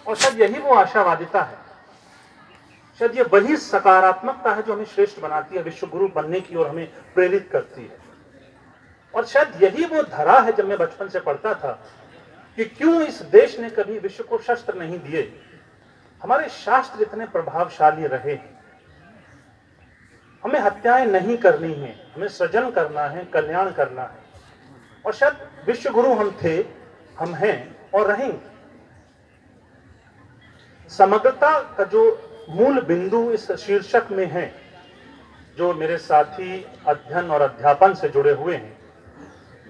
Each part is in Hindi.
और शायद यही वो आशावादिता है, शायद ये वही सकारात्मकता है जो हमें श्रेष्ठ बनाती है, विश्व गुरु बनने की और हमें प्रेरित करती है। और शायद यही वो धरा है, जब मैं बचपन से पढ़ता था कि क्यों इस देश ने कभी विश्व को शस्त्र नहीं दिए, हमारे शास्त्र इतने प्रभावशाली रहे, हमें हत्याएं नहीं करनी है, हमें सृजन करना है, कल्याण करना है। और शायद विश्व गुरु हम थे, हम हैं और रहेंगे। समग्रता का जो मूल बिंदु इस शीर्षक में है, जो मेरे साथी अध्ययन और अध्यापन से जुड़े हुए हैं,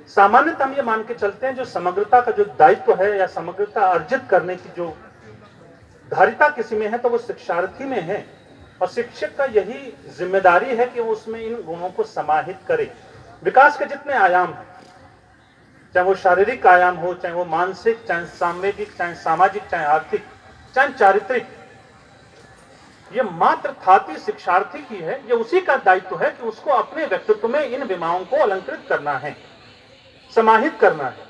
सामान्यतः हम ये मान के चलते हैं जो समग्रता का जो दायित्व है या समग्रता अर्जित करने की जो धारिता किसी में है तो वो शिक्षार्थी में है। और शिक्षक का यही जिम्मेदारी है कि वो उसमें इन गुणों को समाहित करे। विकास के जितने आयाम हैं, चाहे वो शारीरिक आयाम हो, चाहे वो मानसिक, चाहे सांवेगिक, चाहे सामाजिक, चाहे आर्थिक, चाहे चारित्रिक, ये मात्र थाती शिक्षार्थी की है। ये उसी का दायित्व है कि उसको अपने व्यक्तित्व में इन विमाओं को अलंकृत करना है, समाहित करना है।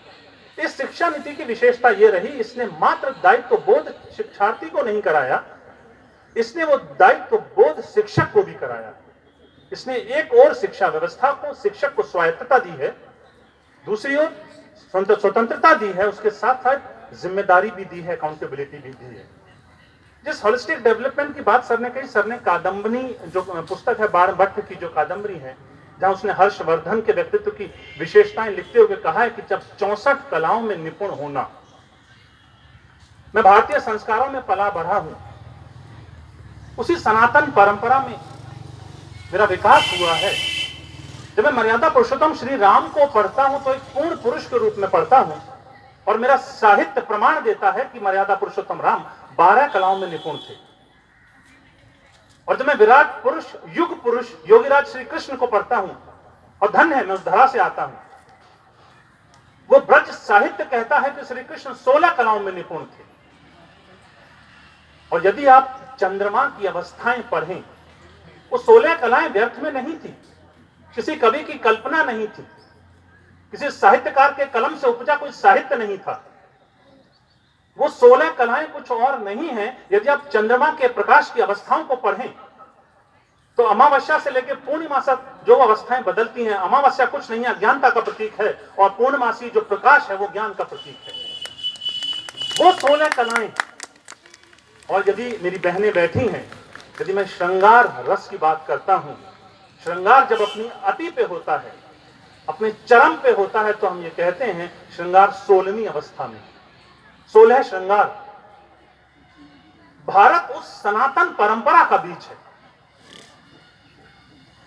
इस शिक्षा नीति की विशेषता ये रही, इसने मात्र दायित्व बोध शिक्षार्थी को नहीं कराया, इसने वो दायित्व बोध शिक्षक को भी कराया। इसने एक और शिक्षा व्यवस्था को, शिक्षक को स्वायत्तता दी है, दूसरी ओर स्वतंत्रता दी है, उसके साथ साथ जिम्मेदारी भी दी है, अकाउंटेबिलिटी भी दी है। जिस होलिस्टिक डेवलपमेंट की बात सर ने कही, सर ने कादम्बनी जो पुस्तक है बाणभट्ट की, जो कादम्बरी है, जहां उसने हर्षवर्धन के व्यक्तित्व की विशेषताएं लिखते हुए कहा है कि जब 64 कलाओं में निपुण होना, मैं भारतीय संस्कारों में पला बढ़ा हूं, उसी सनातन परंपरा में मेरा विकास हुआ है। जब मैं मर्यादा पुरुषोत्तम श्री राम को पढ़ता हूं तो एक पूर्ण पुरुष के रूप में पढ़ता हूं, और मेरा साहित्य प्रमाण देता है कि मर्यादा पुरुषोत्तम राम 12 कलाओं में निपुण थे। और जब मैं विराट पुरुष, युग पुरुष योगीराज श्री कृष्ण को पढ़ता हूं, और धन्य है मैं उस धरा से आता हूं, वो ब्रज साहित्य कहता है कि श्री कृष्ण 16 कलाओं में निपुण थे। और यदि आप चंद्रमा की अवस्थाएं पढ़ें, वो 16 कलाएं व्यर्थ में नहीं थी, किसी कवि की कल्पना नहीं थी, किसी साहित्यकार के कलम से उपजा कोई साहित्य नहीं था। वो 16 कलाएं कुछ और नहीं है। यदि आप चंद्रमा के प्रकाश की अवस्थाओं को पढ़ें तो अमावस्या से लेकर पूर्णिमा तक जो अवस्थाएं बदलती हैं, अमावस्या कुछ नहीं है, अज्ञानता का प्रतीक है, और पूर्णमासी जो प्रकाश है वो ज्ञान का प्रतीक है। वो 16 कलाएं। और यदि मेरी बहनें बैठी हैं, यदि मैं श्रृंगार रस की बात करता हूं, श्रृंगार जब अपनी अति पे होता है, अपने चरम पे होता है, तो हम ये कहते हैं श्रृंगार 16वीं अवस्था में। 16 श्रृंगार। भारत उस सनातन परंपरा का बीज है,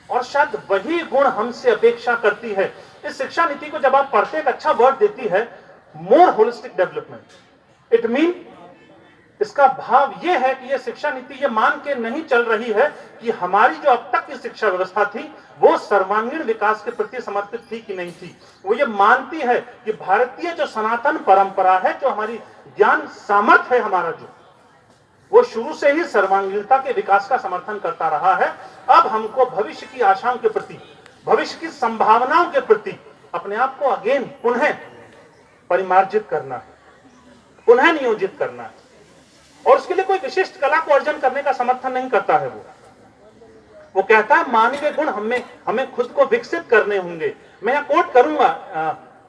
और शायद वही गुण हमसे अपेक्षा करती है। इस शिक्षा नीति को जब आप पढ़ते, एक अच्छा वर्ड देती है, मोर होलिस्टिक डेवलपमेंट। इट मीन, इसका भाव यह है कि यह शिक्षा नीति ये मान के नहीं चल रही है कि हमारी जो अब तक की शिक्षा व्यवस्था थी वो सर्वांगीण विकास के प्रति समर्पित थी कि नहीं थी। वो ये मानती है कि भारतीय जो सनातन परंपरा है, जो हमारी ज्ञान सामर्थ्य है हमारा, जो वो शुरू से ही सर्वांगीणता के विकास का समर्थन करता रहा है। अब हमको भविष्य की आशाओं के प्रति, भविष्य की संभावनाओं के प्रति अपने आप को अगेन पुनः परिमार्जित करना है, पुनः नियोजित करना है। और उसके लिए कोई विशिष्ट कला को अर्जन करने का समर्थन नहीं करता है। वो कहता है मानवीय गुण हमें खुद को विकसित करने होंगे। मैं यहां कोट करूंगा,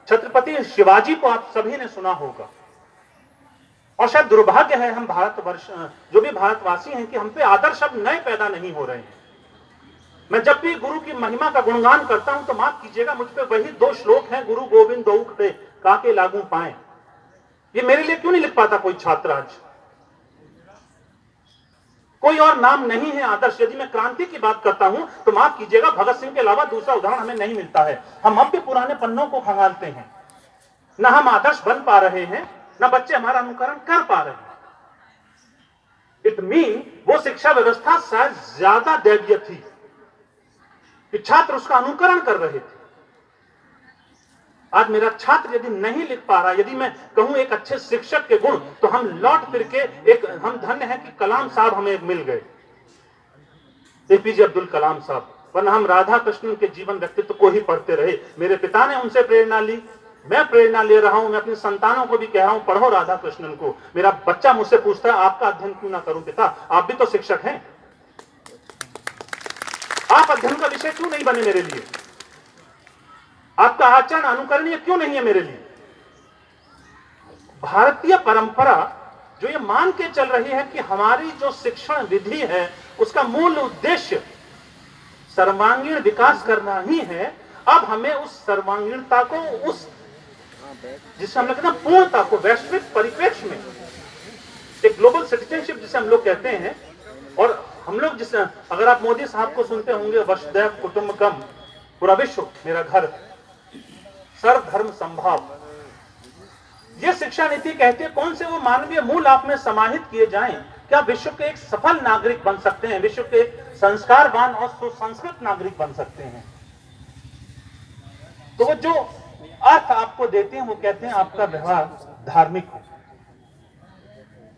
छत्रपति शिवाजी को आप सभी ने सुना होगा। और शायद दुर्भाग्य है हम भारतवर्ष, जो भी भारतवासी हैं, कि हम पे आदर्श अब नए पैदा नहीं हो रहे हैं। मैं जब भी गुरु की महिमा का गुणगान करता हूं तो माफ कीजिएगा, मुझ पे वही 2 श्लोक हैं, गुरु गोविंद दोउख दे काके लागू पाए। ये मेरे लिए क्यों नहीं लिख पाता कोई छात्र आज? कोई और नाम नहीं है आदर्श। यदि मैं क्रांति की बात करता हूं तो माफ कीजिएगा, भगत सिंह के अलावा दूसरा उदाहरण हमें नहीं मिलता है। हम अब भी पुराने पन्नों को खंगालते हैं। ना हम आदर्श बन पा रहे हैं, ना बच्चे हमारा अनुकरण कर पा रहे हैं। इट मीन, वो शिक्षा व्यवस्था शायद ज्यादा दैवीय थी कि छात्र उसका अनुकरण कर रहे थे। आज मेरा छात्र यदि नहीं लिख पा रहा, यदि मैं कहूं एक अच्छे शिक्षक के गुण, तो हम लौट फिर के हम धन्य हैं कि कलाम साहब हमें मिल गए, एपीजे अब्दुल कलाम साहब। वरना हम राधा कृष्णन के जीवन व्यक्तित्व को ही पढ़ते रहे। मेरे पिता ने उनसे प्रेरणा ली, मैं प्रेरणा ले रहा हूं, मैं अपनी संतानों को भी कह रहा हूं, पढ़ो राधा कृष्णन को। मेरा बच्चा मुझसे पूछता है आपका अध्ययन क्यों ना करूं पिता, आप भी तो शिक्षक हैं, आप अध्ययन का विषय क्यों नहीं बने मेरे लिए, आपका आचरण अनुकरणीय क्यों नहीं है मेरे लिए। भारतीय परंपरा जो ये मान के चल रही है कि हमारी जो शिक्षण विधि है उसका मूल उद्देश्य सर्वांगीण विकास करना ही है, अब हमें उस सर्वांगीणता को, उस जिसे हम लोग कहते हैं पूर्णता को, वैश्विक परिप्रेक्ष्य में एक ग्लोबल सिटीजनशिप जिसे हम लोग कहते हैं, और हम लोग जिस, अगर आप मोदी साहब को सुनते होंगे, वसुधैव कुटुंबकम, पूरा विश्व मेरा घर, सर्वधर्म संभाव, ये शिक्षा नीति कहती है कौन से वो मानवीय मूल आप में समाहित किए जाएं, क्या विश्व के एक सफल नागरिक बन सकते हैं, विश्व के संस्कारवान और सुसंस्कृत नागरिक बन सकते हैं। तो वो जो अर्थ आपको देते हैं वो कहते हैं आपका व्यवहार धार्मिक हो।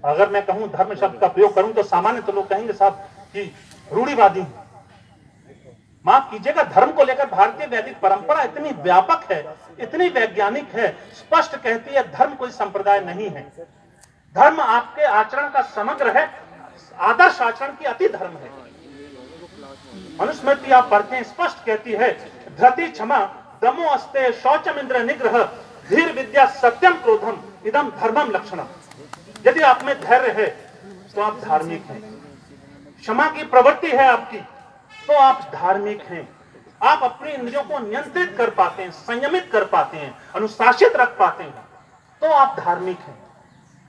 अगर मैं कहूं धर्म शब्द का प्रयोग करूं तो सामान्य तो लोग कहेंगे साहब कि रूढ़िवादी हूं। माफ कीजिएगा, धर्म को लेकर भारतीय वैदिक परंपरा इतनी व्यापक है, इतनी वैज्ञानिक है, स्पष्ट कहती है धर्म कोई संप्रदाय नहीं है। धर्म आपके आचरण का समग्र है, आदर्श आचरण की अति धर्म है। मनुस्मृति आप पढ़ते हैं, स्पष्ट कहती है धृति क्षमा दमो अस्ते शौचम इंद्र निग्रह धीर विद्या सत्यम क्रोधम इदम धर्मम लक्षणम। यदि आप में धैर्य है तो आप धार्मिक हैं, क्षमा की प्रवृत्ति है आपकी तो आप धार्मिक हैं, आप अपनी इंद्रियों को नियंत्रित कर पाते हैं, संयमित कर पाते हैं, अनुशासित रख पाते हैं तो आप धार्मिक हैं।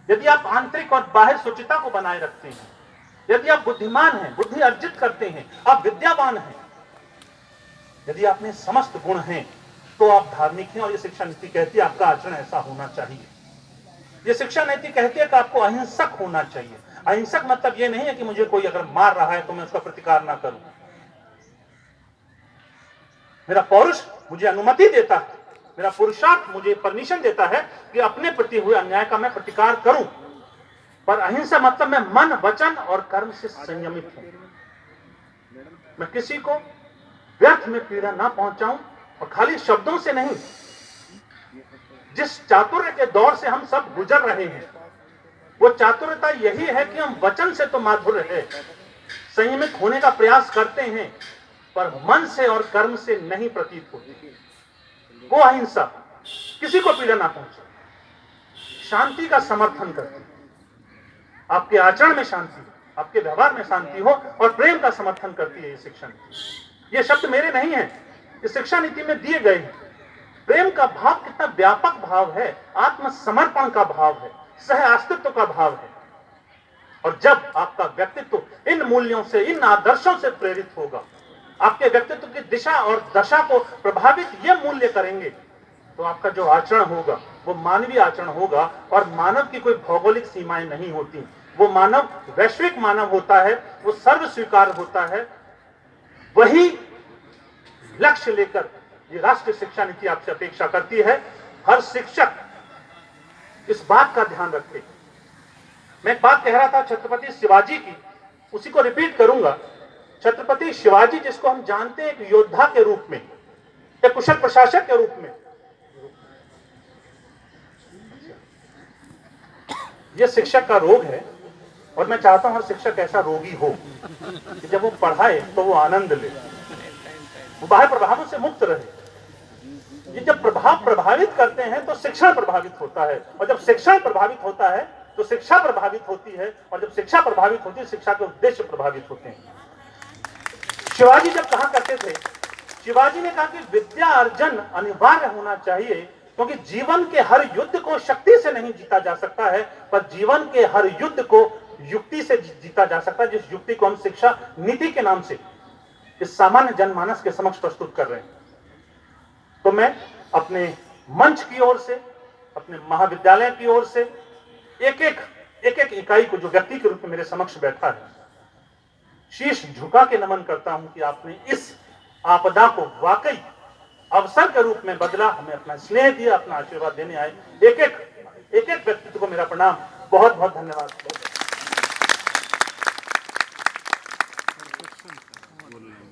यदि आप आंतरिक और बाह्य शुचिता को बनाए रखते हैं, यदि आप बुद्धिमान हैं, बुद्धि अर्जित करते हैं, आप विद्यावान हैं, यदि आप में समस्त गुण हैं तो आप धार्मिक हैं। और ये शिक्षा नीति कहती है आपका आचरण ऐसा होना चाहिए। ये शिक्षा नीति कहती है कि आपको अहिंसक होना चाहिए। अहिंसक मतलब ये नहीं है कि मुझे कोई अगर मार रहा है तो मैं उसका प्रतिकार ना करूं। मेरा पौरुष मुझे अनुमति देता है, मेरा पुरुषार्थ मुझे परमिशन देता है कि अपने प्रति हुए अन्याय का मैं प्रतिकार करूं, पर अहिंसा मतलब मैं मन, वचन और कर्म से संयमित हूं। मैं किसी को व्यर्थ में पीड़ा ना पहुंचाऊं, और खाली शब्दों से नहीं, जिस चातुर्य के दौर से हम सब गुजर रहे हैं वो चातुर्यता यही है कि हम वचन से तो माधुर्य है, संयमित होने का प्रयास करते हैं, पर मन से और कर्म से नहीं प्रतीत होती। वो अहिंसा किसी को पीड़ा ना पहुंचे, शांति का समर्थन करती, आपके आचरण में शांति, आपके व्यवहार में शांति हो और प्रेम का समर्थन करती है ये शिक्षा नीति। ये शब्द मेरे नहीं है, इस शिक्षा नीति में दिए गए हैं। प्रेम का भाव कितना व्यापक भाव है, आत्मसमर्पण का भाव है, सह अस्तित्व का भाव है। और जब आपका व्यक्तित्व इन मूल्यों से, इन आदर्शों से प्रेरित होगा, आपके व्यक्तित्व की दिशा और दशा को प्रभावित ये मूल्य करेंगे, तो आपका जो आचरण होगा वो मानवीय आचरण होगा। और मानव की कोई भौगोलिक सीमाएं नहीं होती, वो मानव वैश्विक मानव होता है, वो सर्व स्वीकार होता है। वही लक्ष्य लेकर ये राष्ट्रीय शिक्षा नीति आपसे अपेक्षा करती है। हर शिक्षक इस बात का ध्यान रखे। मैं एक बात कह रहा था छत्रपति शिवाजी की, उसी को रिपीट करूंगा। छत्रपति शिवाजी जिसको हम जानते हैं एक योद्धा के रूप में, एक कुशल प्रशासक के रूप में, यह शिक्षक का रोग है। और मैं चाहता हूं हर शिक्षक ऐसा रोगी हो कि जब वो पढ़ाए तो वो आनंद ले, वो बाहर प्रभावों से मुक्त रहे। ये जब प्रभाव प्रभावित करते हैं तो शिक्षण प्रभावित होता है, और जब शिक्षण प्रभावित होता है तो शिक्षा प्रभावित होती है, और जब शिक्षा प्रभावित होती है शिक्षा के उद्देश्य प्रभावित होते हैं। शिवाजी जब कहा करते थे, शिवाजी ने कहा कि विद्या अर्जन अनिवार्य होना चाहिए, क्योंकि जीवन के हर युद्ध को शक्ति से नहीं जीता जा सकता है, पर जीवन के हर युद्ध को युक्ति से जीता जा सकता है, जिस युक्ति को हम शिक्षा नीति के नाम से इस सामान्य जनमानस के समक्ष प्रस्तुत कर रहे हैं। तो मैं अपने मंच की ओर से, अपने महाविद्यालय की ओर से एक एक इकाई को जो व्यक्ति के रूप में मेरे समक्ष बैठा है, शीश झुका के नमन करता हूं कि आपने इस आपदा को वाकई अवसर के रूप में बदला, हमें अपना स्नेह दिया, अपना आशीर्वाद देने आए। एक एक व्यक्तित्व को मेरा प्रणाम, बहुत बहुत धन्यवाद।